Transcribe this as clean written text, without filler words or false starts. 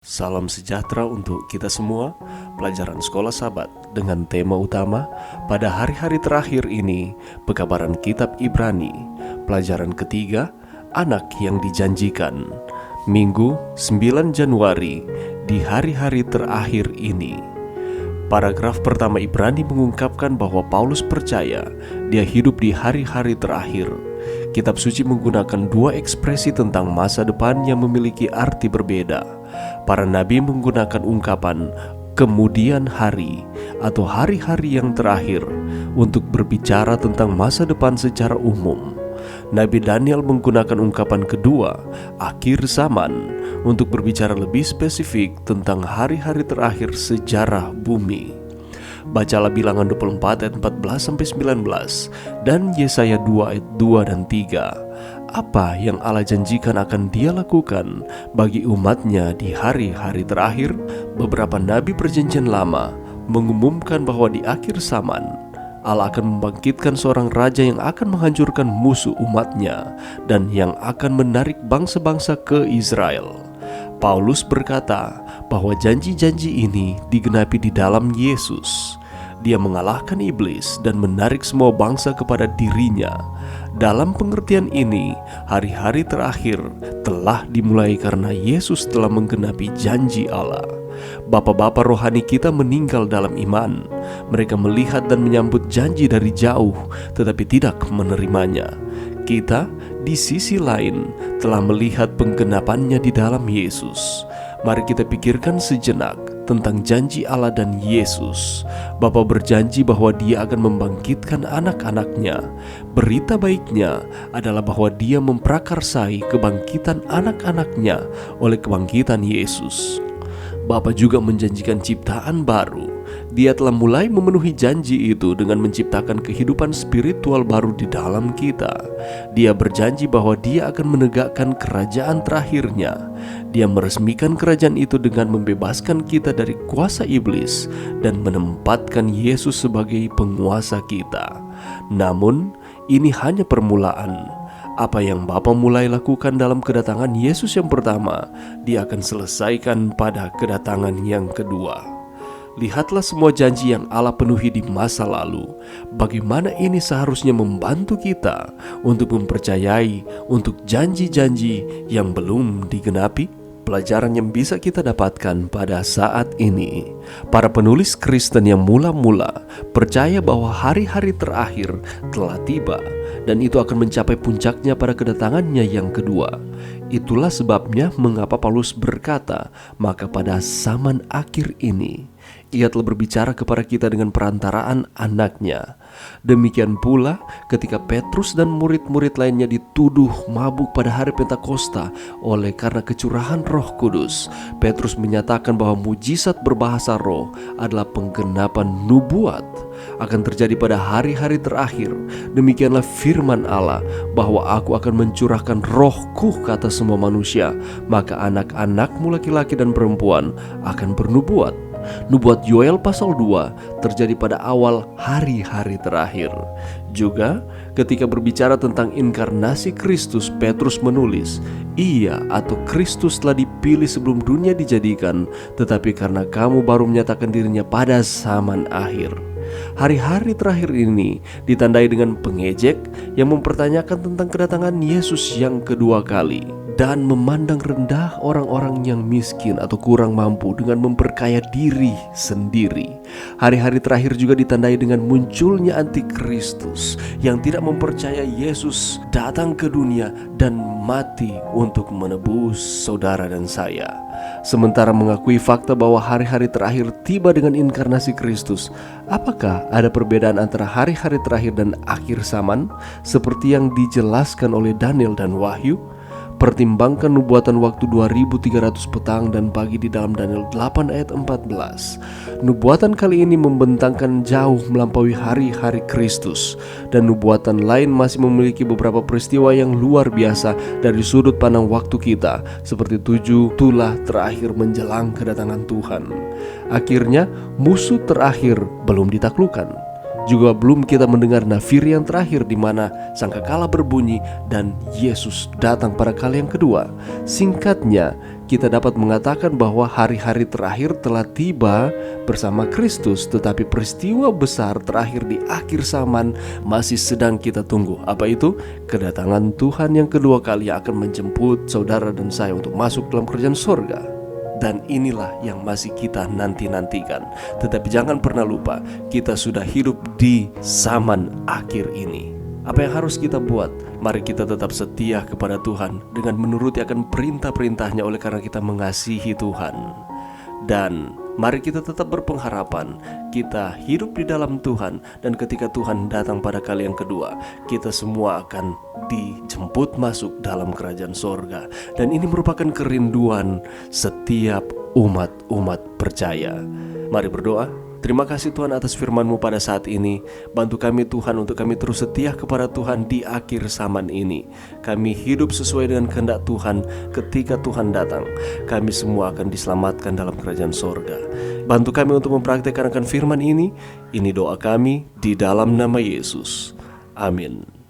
Salam sejahtera untuk kita semua. Pelajaran Sekolah Sabat dengan tema utama pada hari-hari terakhir ini, pekabaran kitab Ibrani. Pelajaran ketiga, anak yang dijanjikan. Minggu 9 Januari di hari-hari terakhir ini. Paragraf pertama Ibrani mengungkapkan bahwa Paulus percaya dia hidup di hari-hari terakhir. Kitab suci menggunakan dua ekspresi tentang masa depan yang memiliki arti berbeda. Para nabi menggunakan ungkapan kemudian hari atau hari-hari yang terakhir untuk berbicara tentang masa depan secara umum. Nabi Daniel menggunakan ungkapan kedua, akhir zaman, untuk berbicara lebih spesifik tentang hari-hari terakhir sejarah bumi. Bacalah Bilangan 24 ayat 14-19 dan Yesaya 2 ayat 2 dan 3. Apa yang Allah janjikan akan Dia lakukan bagi umatnya di hari-hari terakhir? Beberapa nabi perjanjian lama mengumumkan bahwa di akhir zaman Allah akan membangkitkan seorang raja yang akan menghancurkan musuh umatnya dan yang akan menarik bangsa-bangsa ke Israel. Paulus berkata bahwa janji-janji ini digenapi di dalam Yesus. Dia mengalahkan iblis dan menarik semua bangsa kepada dirinya. Dalam pengertian ini, hari-hari terakhir telah dimulai karena Yesus telah menggenapi janji Allah. Bapa-bapa rohani kita meninggal dalam iman. Mereka melihat dan menyambut janji dari jauh, tetapi tidak menerimanya. Kita, di sisi lain, telah melihat penggenapannya di dalam Yesus. Mari kita pikirkan sejenak tentang janji Allah dan Yesus. Bapa berjanji bahwa Dia akan membangkitkan anak-anaknya. Berita baiknya adalah bahwa Dia memprakarsai kebangkitan anak-anaknya oleh kebangkitan Yesus. Bapa juga menjanjikan ciptaan baru. Dia telah mulai memenuhi janji itu dengan menciptakan kehidupan spiritual baru di dalam kita. Dia berjanji bahwa Dia akan menegakkan kerajaan terakhirnya. Dia meresmikan kerajaan itu dengan membebaskan kita dari kuasa iblis dan menempatkan Yesus sebagai penguasa kita. Namun, ini hanya permulaan. Apa yang Bapa mulai lakukan dalam kedatangan Yesus yang pertama, Dia akan selesaikan pada kedatangan yang kedua. Lihatlah semua janji yang Allah penuhi di masa lalu. Bagaimana ini seharusnya membantu kita untuk mempercayai untuk janji-janji yang belum digenapi? Pelajaran yang bisa kita dapatkan pada saat ini, para penulis Kristen yang mula-mula percaya bahwa hari-hari terakhir telah tiba dan itu akan mencapai puncaknya pada kedatangannya yang kedua. Itulah sebabnya mengapa Paulus berkata, maka pada zaman akhir ini Ia telah berbicara kepada kita dengan perantaraan anaknya. Demikian pula ketika Petrus dan murid-murid lainnya dituduh mabuk pada hari Pentakosta oleh karena kecurahan Roh Kudus, Petrus menyatakan bahwa mujizat berbahasa roh adalah penggenapan nubuat akan terjadi pada hari-hari terakhir. Demikianlah firman Allah, bahwa aku akan mencurahkan rohku ke atas semua manusia, maka anak-anakmu laki-laki dan perempuan akan bernubuat. Nubuat Yoel pasal 2 terjadi pada awal hari-hari terakhir. Juga ketika berbicara tentang inkarnasi Kristus, Petrus menulis, Ia atau Kristus telah dipilih sebelum dunia dijadikan, tetapi karena kamu baru menyatakan dirinya pada zaman akhir. Hari-hari terakhir ini ditandai dengan pengejek yang mempertanyakan tentang kedatangan Yesus yang kedua kali dan memandang rendah orang-orang yang miskin atau kurang mampu dengan memperkaya diri sendiri. Hari-hari terakhir juga ditandai dengan munculnya antikristus yang tidak mempercaya Yesus datang ke dunia dan mati untuk menebus saudara dan saya. Sementara mengakui fakta bahwa hari-hari terakhir tiba dengan inkarnasi Kristus, apakah ada perbedaan antara hari-hari terakhir dan akhir zaman seperti yang dijelaskan oleh Daniel dan Wahyu? Pertimbangkan nubuatan waktu 2300 petang dan pagi di dalam Daniel 8 ayat 14. Nubuatan kali ini membentangkan jauh melampaui hari-hari Kristus, dan nubuatan lain masih memiliki beberapa peristiwa yang luar biasa dari sudut pandang waktu kita, seperti 7 tulah terakhir menjelang kedatangan Tuhan. Akhirnya musuh terakhir belum ditaklukkan. Juga belum kita mendengar nafir yang terakhir di mana sangkakala berbunyi dan Yesus datang pada kali yang kedua. Singkatnya, kita dapat mengatakan bahwa hari-hari terakhir telah tiba bersama Kristus, tetapi peristiwa besar terakhir di akhir zaman masih sedang kita tunggu. Apa itu? Kedatangan Tuhan yang kedua kali yang akan menjemput saudara dan saya untuk masuk dalam kerajaan sorga. Dan inilah yang masih kita nanti-nantikan. Tetapi jangan pernah lupa, kita sudah hidup di zaman akhir ini. Apa yang harus kita buat? Mari kita tetap setia kepada Tuhan dengan menuruti akan perintah-perintahnya oleh karena kita mengasihi Tuhan. Dan mari kita tetap berpengharapan kita hidup di dalam Tuhan, dan ketika Tuhan datang pada kali yang kedua, kita semua akan dijemput masuk dalam kerajaan sorga. Dan ini merupakan kerinduan setiap umat-umat percaya. Mari berdoa. Terima kasih Tuhan atas firman-Mu pada saat ini. Bantu kami Tuhan untuk kami terus setia kepada Tuhan di akhir zaman ini. Kami hidup sesuai dengan kehendak Tuhan. Ketika Tuhan datang, kami semua akan diselamatkan dalam kerajaan sorga. Bantu kami untuk mempraktikkan akan firman ini. Ini doa kami di dalam nama Yesus. Amin.